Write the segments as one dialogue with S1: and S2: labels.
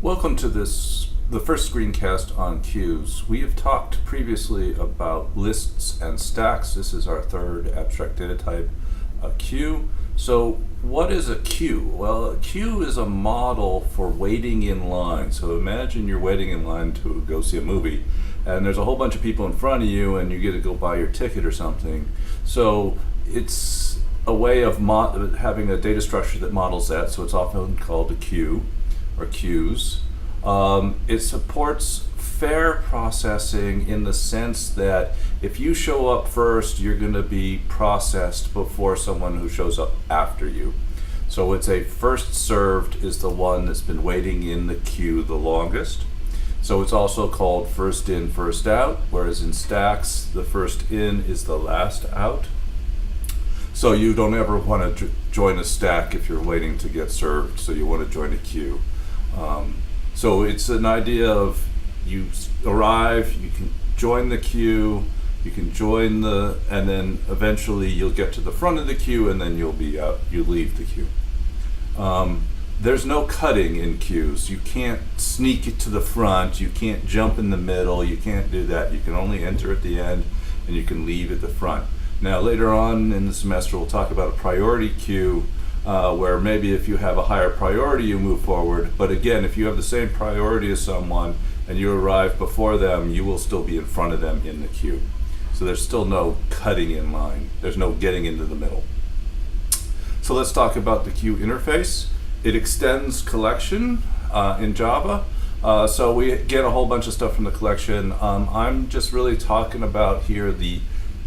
S1: Welcome to the first screencast on queues. We have talked previously about lists and stacks. This is our third abstract data type, a queue. So what is a queue? Well, a queue is a model for waiting in line. So imagine you're waiting in line to go see a movie, and there's a whole bunch of people in front of you, and you get to go buy your ticket or something. So it's a way of having a data structure that models that, so it's often called a queue or queues. It supports fair processing in the sense that if you show up first, you're going to be processed before someone who shows up after you. So it's a first served is the one that's been waiting in the queue the longest. So it's also called first in, first out, whereas in stacks, the first in is the last out. So you don't ever want to join a stack if you're waiting to get served, so you want to join a queue. So it's an idea of you arrive, you can join the queue, you can join and then eventually you'll get to the front of the queue and then you'll be out, you leave the queue. There's no cutting in queues. You can't sneak it to the front, you can't jump in the middle, you can't do that. You can only enter at the end and you can leave at the front. Now later on in the semester we'll talk about a priority queue, where maybe if you have a higher priority you move forward, but again if you have the same priority as someone and you arrive before them, you will still be in front of them in the queue. So there's still no cutting in line, there's no getting into the middle. So let's talk about the queue interface. It extends collection in Java, so we get a whole bunch of stuff from the collection. I'm just really talking about here the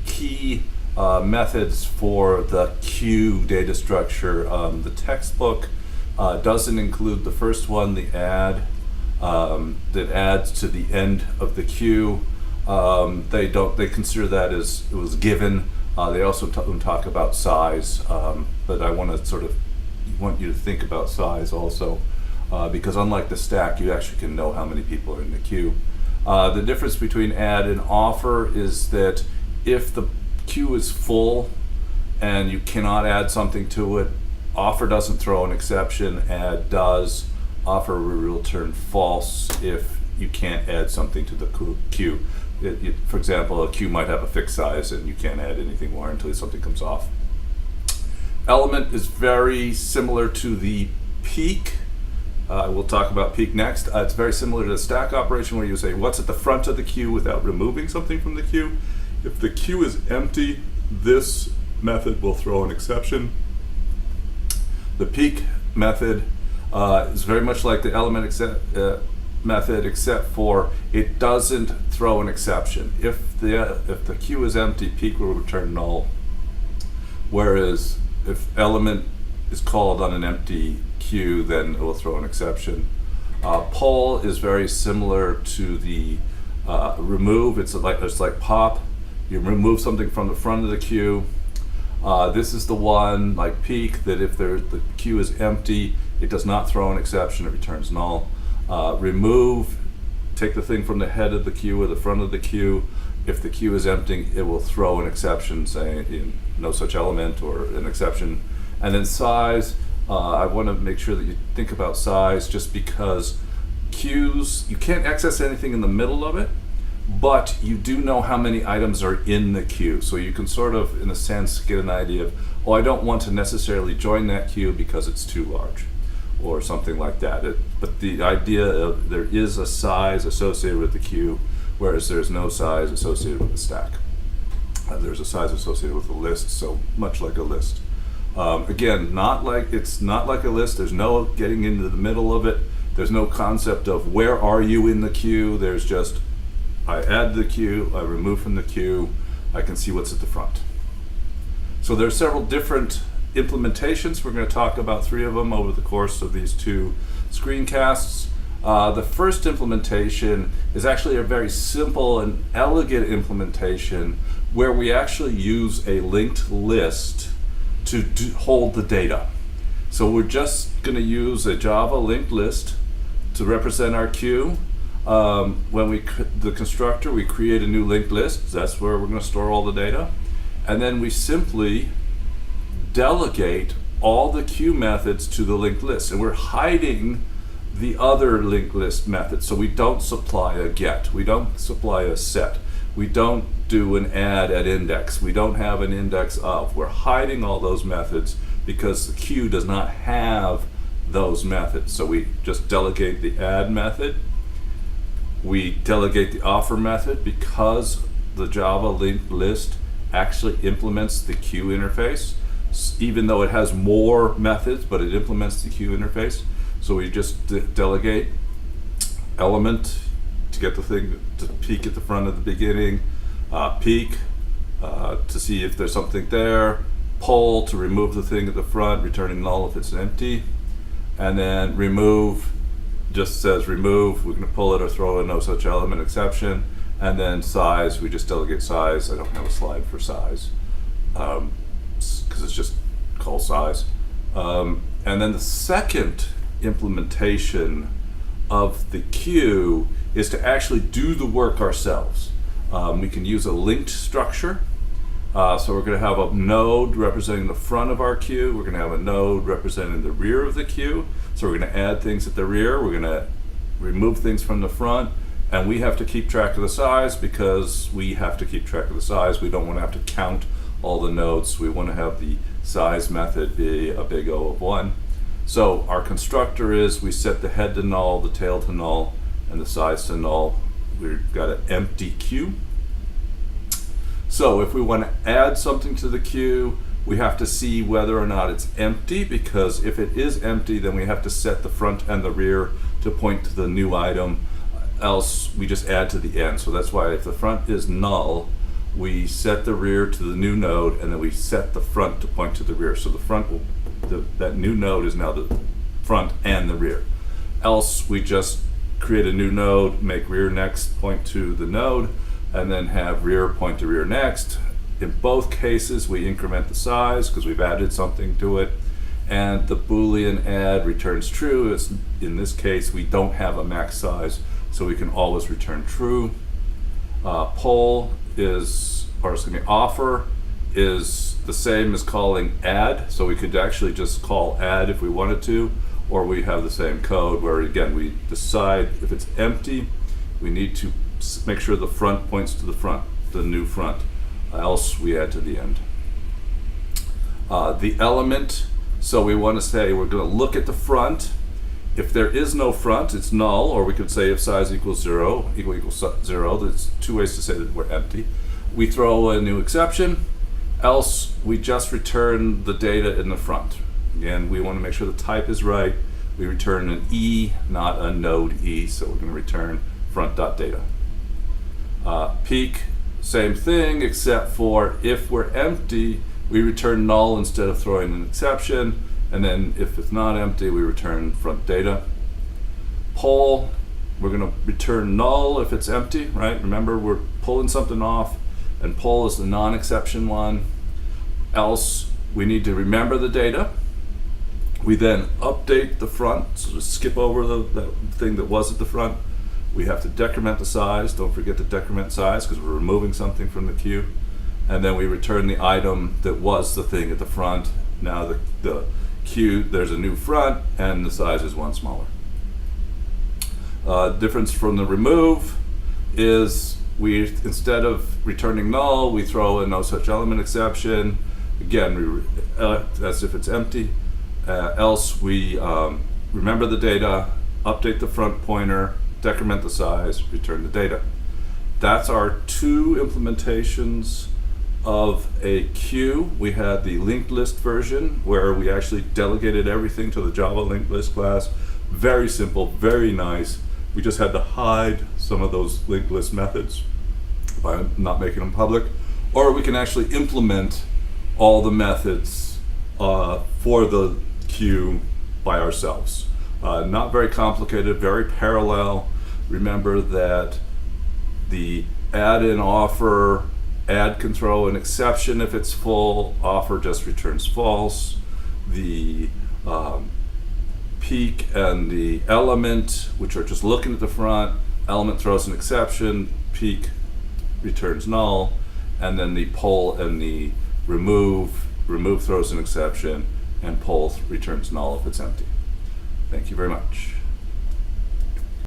S1: key methods for the queue data structure. The textbook doesn't include the first one, the add, that adds to the end of the queue. They consider that as it was given. They also talk about size, but I want you to think about size also, because unlike the stack, you actually can know how many people are in the queue. The difference between add and offer is that if the queue is full and you cannot add something to it, offer doesn't throw an exception, add does. Offer will return false if you can't add something to the queue. For example, a queue might have a fixed size and you can't add anything more until something comes off. Element is very similar to the peak. We'll talk about peak next. It's very similar to the stack operation where you say what's at the front of the queue without removing something from the queue. If the queue is empty, this method will throw an exception. The peak method is very much like the element method, except for it doesn't throw an exception. If the queue is empty, peak will return null. Whereas if element is called on an empty queue, then it will throw an exception. Poll is very similar to the remove. It's like pop. You remove something from the front of the queue. This is the one, like peak, that if the queue is empty, it does not throw an exception, it returns null. Remove, take the thing from the head of the queue or the front of the queue. If the queue is empty, it will throw an exception saying no such element or an exception. And then size, I want to make sure that you think about size, just because queues, you can't access anything in the middle of it, but you do know how many items are in the queue. So you can sort of, in a sense, get an idea of, oh, I don't want to necessarily join that queue because it's too large, or something like that. But the idea of there is a size associated with the queue, whereas there's no size associated with the stack. There's a size associated with the list, so much like a list. Again, it's not like a list. There's no getting into the middle of it. There's no concept of where are you in the queue. There's just, I add the queue, I remove from the queue, I can see what's at the front. So there are several different implementations. We're going to talk about 3 of them over the course of these 2 screencasts. The first implementation is actually a very simple and elegant implementation where we actually use a linked list to hold the data. So we're just going to use a Java linked list to represent our queue. When the constructor, we create a new linked list. That's where we're going to store all the data. And then we simply delegate all the queue methods to the linked list. And we're hiding the other linked list methods. So we don't supply a get, we don't supply a set, we don't do an add at index, we don't have an index of. We're hiding all those methods because the queue does not have those methods. So we just delegate the add method, we delegate the offer method because the Java linked list actually implements the queue interface, even though it has more methods, but it implements the queue interface. So we just delegate element to get the thing to peek at the front of the beginning, peek to see if there's something there, poll to remove the thing at the front, returning null if it's empty, and then remove just says remove. We're going to pull it or throw a no such element exception, and then size, we just delegate size. I don't have a slide for size because it's just called size. And then the second implementation of the queue is to actually do the work ourselves. We can use a linked structure. So we're going to have a node representing the front of our queue. We're going to have a node representing the rear of the queue. So we're going to add things at the rear. We're going to remove things from the front. And we have to keep track of the size because we have to keep track of the size. We don't want to have to count all the nodes. We want to have the size method be a big O of 1. So our constructor is we set the head to null, the tail to null, and the size to null. We've got an empty queue. So if we want to add something to the queue, we have to see whether or not it's empty, because if it is empty, then we have to set the front and the rear to point to the new item, else we just add to the end. So that's why if the front is null, we set the rear to the new node, and then we set the front to point to the rear. So the front will, that new node is now the front and the rear. Else we just create a new node, make rear next point to the node, and then have rear point to rear next. In both cases, we increment the size because we've added something to it, and the Boolean add returns true. It's, in this case, we don't have a max size, so we can always return true. Poll is, or excuse me, offer is the same as calling add, so we could actually just call add if we wanted to, or we have the same code where, again, we decide if it's empty, we need to make sure the front points to the front, the new front, else we add to the end. The element, so we want to say we're going to look at the front. If there is no front, it's null, or we could say if size equals 0, equals 0. There's two ways to say that we're empty. We throw a new exception, else we just return the data in the front. Again, we want to make sure the type is right. We return an E, not a node E, so we're going to return front.data. Peek, same thing, except for if we're empty, we return null instead of throwing an exception, and then if it's not empty, we return front data. Poll, we're going to return null if it's empty, right? Remember, we're pulling something off, and poll is the non-exception one. Else, we need to remember the data. We then update the front, so just skip over the thing that was at the front. We have to decrement the size. Don't forget to decrement size because we're removing something from the queue. And then we return the item that was the thing at the front. Now the queue, there's a new front, and the size is one smaller. Difference from the remove is we, instead of returning null, we throw a no such element exception. Again, as if it's empty. Else we remember the data, update the front pointer, decrement the size, return the data. That's our two implementations of a queue. We had the linked list version where we actually delegated everything to the Java linked list class. Very simple, very nice. We just had to hide some of those linked list methods by not making them public. Or we can actually implement all the methods for the queue by ourselves. Not very complicated, very parallel. Remember that the add and offer, add can throw an exception if it's full, offer just returns false. The peek and the element, which are just looking at the front, element throws an exception, peek returns null, and then the poll and the remove throws an exception, and poll returns null if it's empty. Thank you very much.